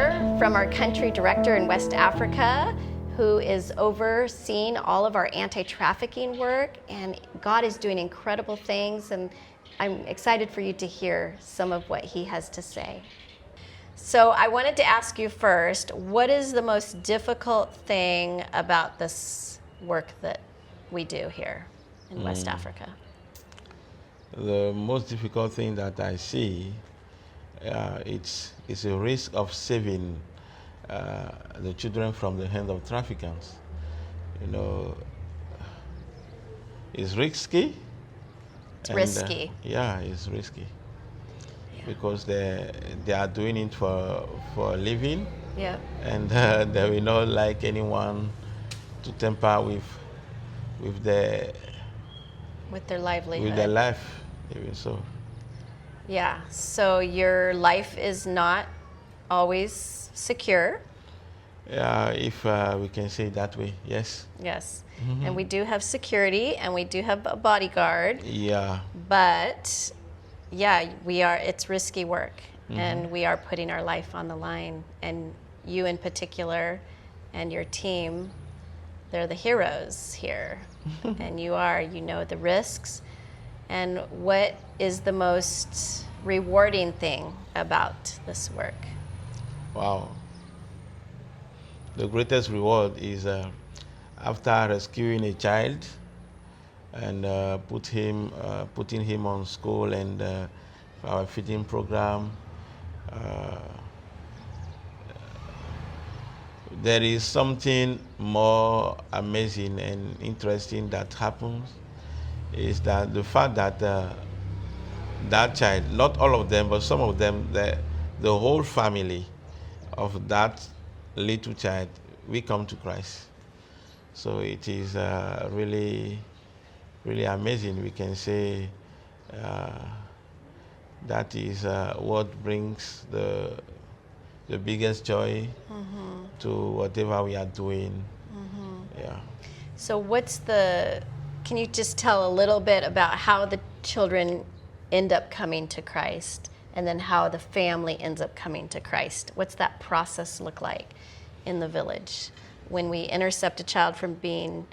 hear from our country director in West Africa, who is overseeing all of our anti-trafficking work, and God is doing incredible things, and I'm excited for you to hear some of what he has to say. So I wanted to ask you first, what is the most difficult thing about this work that we do here in West Africa? The most difficult thing that I see, it's a risk of saving the children from the hand of traffickers. You know, it's risky. It's risky. Yeah, it's risky. Yeah. Because they are doing it for a living. Yeah. And they will not like anyone to tamper with their livelihood. With their life, even so. Yeah. So your life is not always secure. Yeah, if we can say it that way, yes. Yes. Mm-hmm. And we do have security, and we do have a bodyguard. Yeah. But yeah, it's risky work, and we are putting our life on the line. And you in particular and your team, they're the heroes here. And you know the risks. And what is the most rewarding thing about this work? Wow. The greatest reward is after rescuing a child and putting him on school and our feeding program. There is something more amazing and interesting that happens, is that the fact that that child, not all of them, but some of them, the whole family of that little child, we come to Christ. So it is really, really amazing. We can say that is what brings the biggest joy to whatever we are doing. Yeah. So can you just tell a little bit about how the children end up coming to Christ, and then how the family ends up coming to Christ? What's that process look like in the village when we intercept a child from being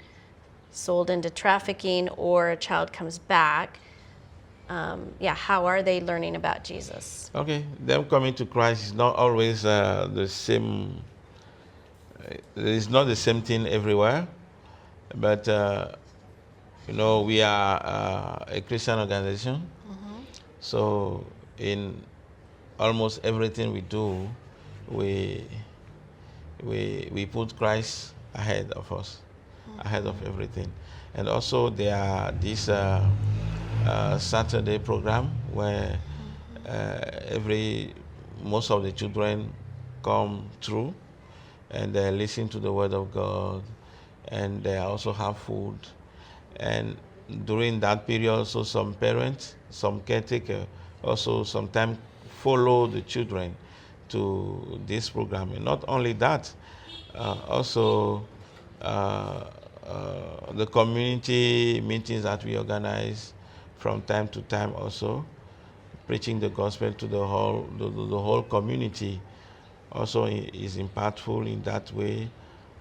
sold into trafficking, or a child comes back? How are they learning about Jesus? Okay, them coming to Christ is not always the same. It's not the same thing everywhere, but we are a Christian organization. So in almost everything we do, we put Christ ahead of us, ahead of everything. And also there are this Saturday program where most of the children come through and they listen to the Word of God, and they also have food. And during that period, also some parents, some caretaker, also sometimes follow the children to this program. And not only that, also the community meetings that we organize from time to time, also preaching the gospel to the whole community, also is impactful in that way.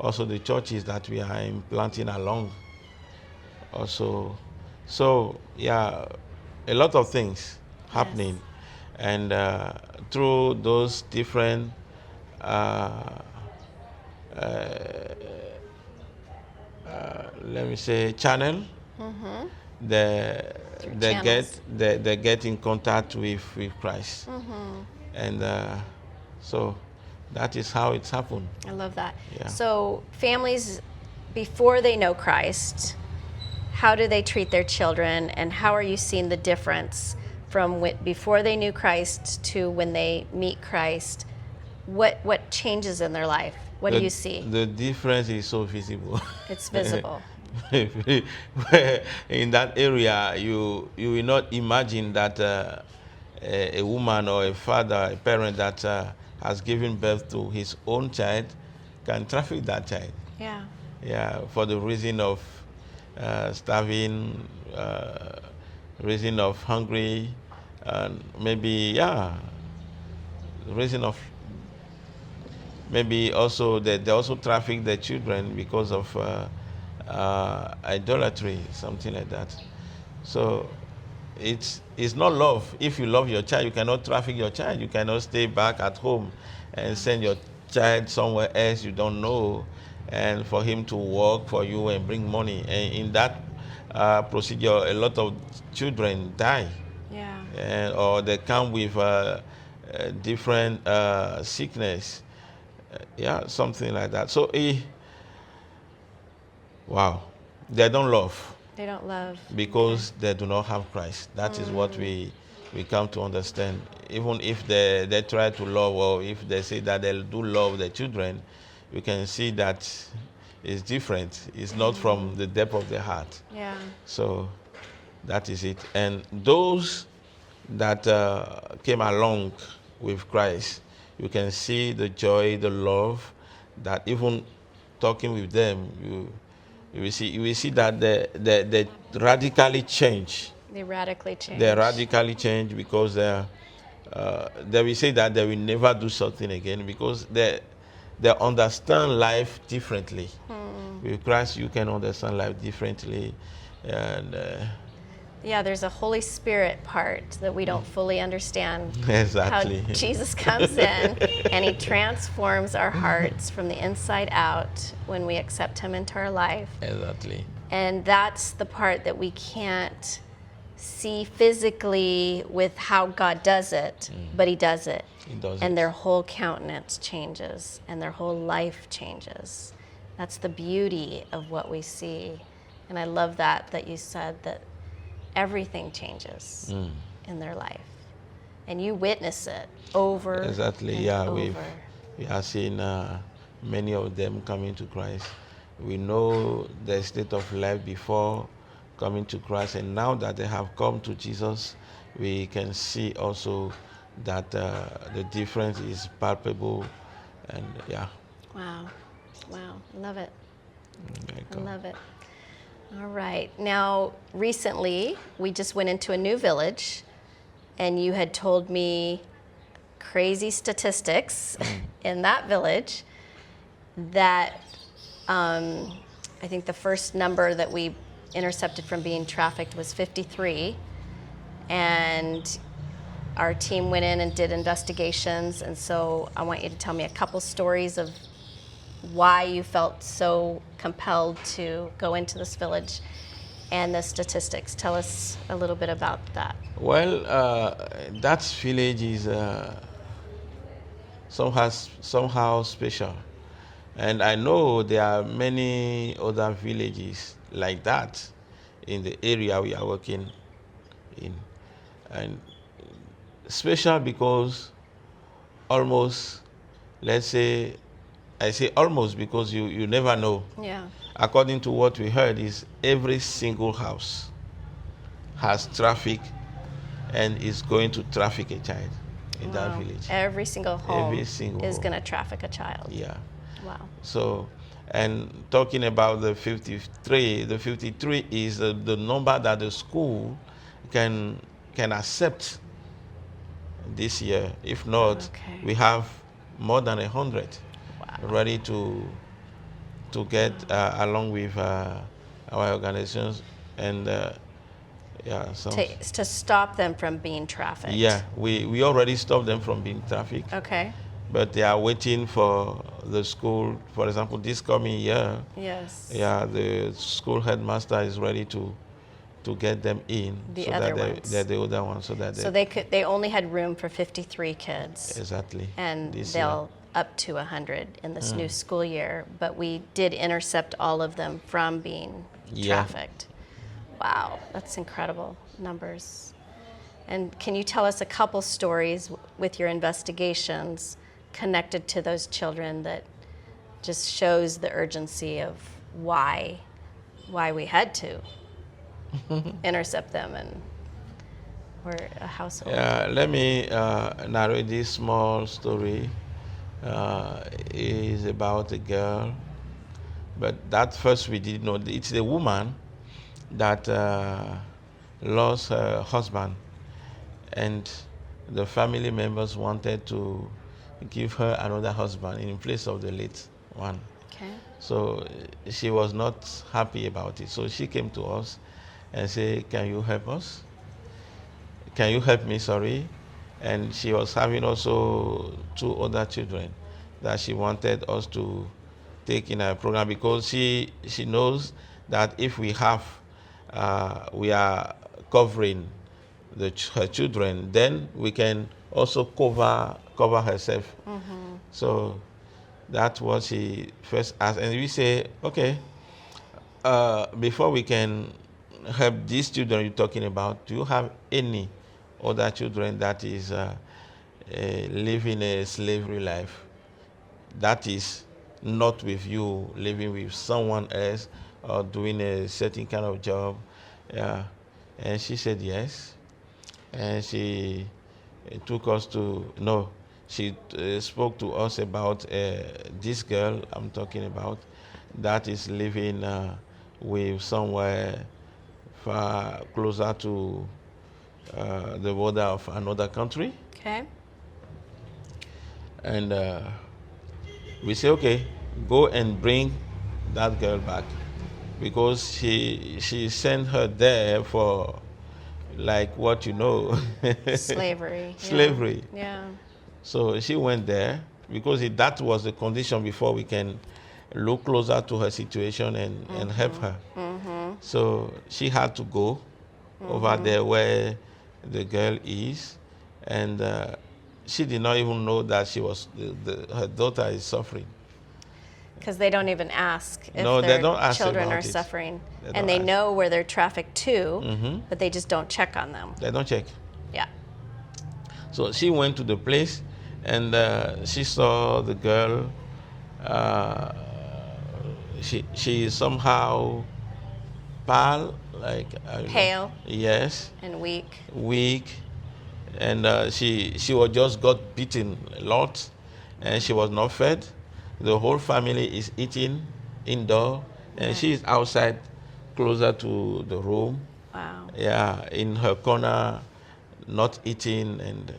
Also the churches that we are implanting along also. So yeah, a lot of things happening. Yes. And through those different let me say channel, they get in contact with Christ. And so that is how it's happened. I love that. Yeah. So families, before they know Christ, how do they treat their children, and how are you seeing the difference from before they knew Christ to when they meet Christ? What changes in their life? What do you see? The difference is so visible. It's visible. In that area, you will not imagine that a woman or a father, a parent that has given birth to his own child can traffic that child. Yeah. Yeah, for the reason of starving, reason of hungry, and maybe the reason of maybe also they also traffic the children because of idolatry, something like that. So it's not love. If you love your child, you cannot traffic your child. You cannot stay back at home and send your child somewhere else you don't know, and for him to work for you and bring money. And in that procedure, a lot of children die, Yeah. or they come with different sickness, yeah, something like that. So, wow, they don't love They don't love. because they do not have Christ. That is what we come to understand. Even if they try to love, or if they say that they do love the children, you can see that it's different. It's not from the depth of the heart. Yeah. So that is it. And those that came along with Christ, you can see the joy, the love, that even talking with them, you will see that they radically change. They radically change. They radically change because they will say that they will never do something again, because they understand life differently. With Christ, you can understand life differently, and Yeah, there's a Holy Spirit part that we don't fully understand. exactly. How Jesus comes in and he transforms our hearts from the inside out when we accept him into our life. Exactly. And that's the part that we can't see physically with how God does it, but he does it. He does And it. their whole countenance changes and their whole life changes. That's the beauty of what we see. And I love that you said that everything changes in their life. And you witness it over Exactly. and Yeah, over. we have seen many of them coming to Christ. We know the state of life before coming to Christ, and now that they have come to Jesus, we can see also that the difference is palpable, and yeah. Wow. Wow. Love it. There you I go. love it. All right. Now, recently, we just went into a new village, and you had told me crazy statistics in that village that I think the first number that we intercepted from being trafficked was 53. And our team went in and did investigations. And so I want you to tell me a couple stories of why you felt so compelled to go into this village and the statistics. Tell us a little bit about that. Well, that village is somehow special. And I know there are many other villages like that in the area we are working in. And special because almost, let's say, I say almost because you never know. Yeah. According to what we heard, is every single house has traffic and is going to traffic a child in that Wow. village. Every single home Every single is home. going to traffic a child. Yeah. Wow. So, and talking about the 53 is the number that the school can accept this year. If not, Okay. we have more than 100 Wow. ready to get along with our organizations, and yeah, so To stop them from being trafficked. yeah, we already stopped them from being trafficked. Okay. But they are waiting for the school. For example, this coming year, Yes. yeah, the school headmaster is ready to get them in. The so other that ones. they're the other ones, so that So they only had room for 53 kids. exactly. And this they'll up to 100 in this new school year. But we did intercept all of them from being Yeah. trafficked. Wow, that's incredible numbers. And can you tell us a couple stories with your investigations connected to those children that just shows the urgency of why we had to intercept them, and we're a household? Yeah, let me narrate this small story. Is about a girl, but that first we didn't know. It's the woman that lost her husband, and the family members wanted to give her another husband in place of the late one. Okay. So she was not happy about it. So she came to us and said, "Can you help us? Can you help me?" Sorry. And she was having also 2 other children that she wanted us to take in our program, because she knows that if we are covering her children, then we can also cover herself. So that's what she first asked, and we say, okay, before we can help these children you're talking about, do you have any other children that is living a slavery life, that is not with you, living with someone else or doing a certain kind of job? Yeah. And she said yes. And she took us to, no, she spoke to us about this girl I'm talking about that is living with somewhere far closer to the border of another country. Okay. And we say, okay, go and bring that girl back, because she sent her there for, like, what you know, Slavery. slavery. Yeah. So she went there because that was the condition before we can look closer to her situation and help her. So she had to go over there where the girl is, and she did not even know that she was her daughter is suffering. Because they don't even ask if No, they their don't ask children about are it. suffering. They don't And they ask. know where they're trafficked to, but they just don't check on them. They don't check. Yeah. So she went to the place, and she saw the girl. She is somehow pale, like Pale. Yes, And weak. weak, and she was just got beaten a lot, and she was not fed. The whole family is eating indoor, and she is outside, closer to the room. Wow. Yeah, in her corner, not eating, and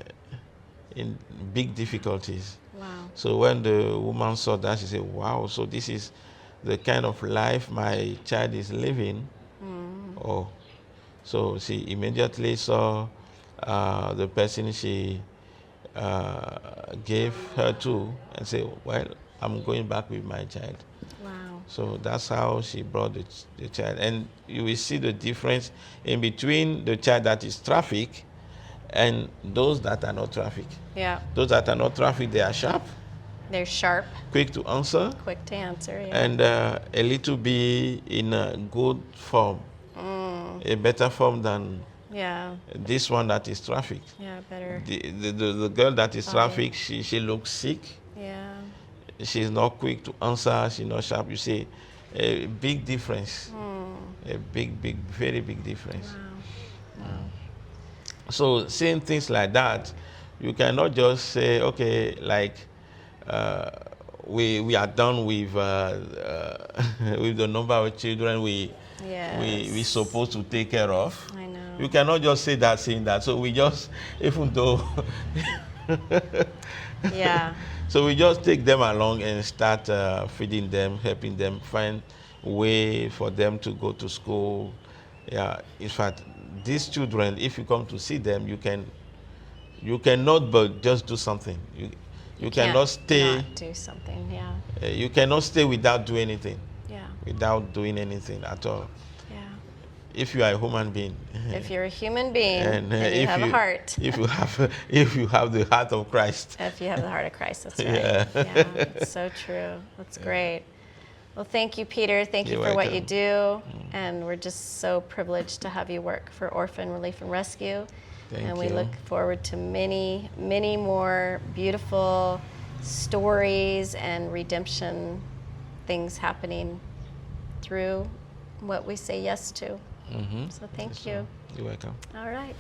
in big difficulties. Wow. So when the woman saw that, she said, "Wow, so this is the kind of life my child is living." Oh, so she immediately saw the person she gave her to and said, "Well, I'm going back with my child." Wow. So that's how she brought the child. And you will see the difference in between the child that is trafficked and those that are not trafficked. Yeah. Those that are not trafficked, they are sharp, They're sharp, quick to answer, quick to answer. Yeah. and a little bit in a good form, a better form than Yeah. this one that is trafficked. Yeah. Better. The girl that is trafficked, she looks sick. Yeah. She's not quick to answer. She's not sharp. You see, a big difference. A big, very big difference. Wow. So saying things like that, you cannot just say, okay, like we are done with with the number of children we supposed to take care of. I know. You cannot just say that, saying that. So we just, even though, Yeah. so we just take them along and start feeding them, helping them find way for them to go to school. Yeah. In fact, these children, if you come to see them, you cannot but just do something. You cannot stay. Not do something. Yeah. You cannot stay without doing anything. Yeah. Without doing anything at all. Yeah. If you are a human being. If you're a human being and you if have a heart. If you have the heart of Christ. If you have the heart of Christ, that's right. Yeah. Yeah, it's so true. That's great. Well, thank you, Peter. Thank you You're for what you welcome. do. And we're just so privileged to have you work for Orphan Relief and Rescue. Thank and we you. look forward to many, many more beautiful stories and redemption things happening through what we say yes to. So thank you. You're welcome. All right.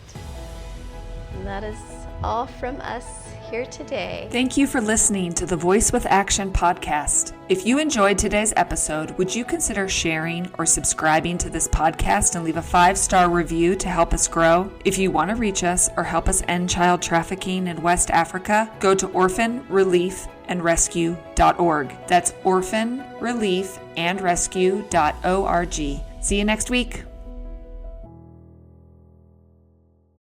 And that is all from us here today. Thank you for listening to the Voice with Action podcast. If you enjoyed today's episode, would you consider sharing or subscribing to this podcast and leave a 5-star review to help us grow? If you want to reach us or help us end child trafficking in West Africa, go to orphanreliefandrescue.org. That's orphanreliefandrescue.org. See you next week.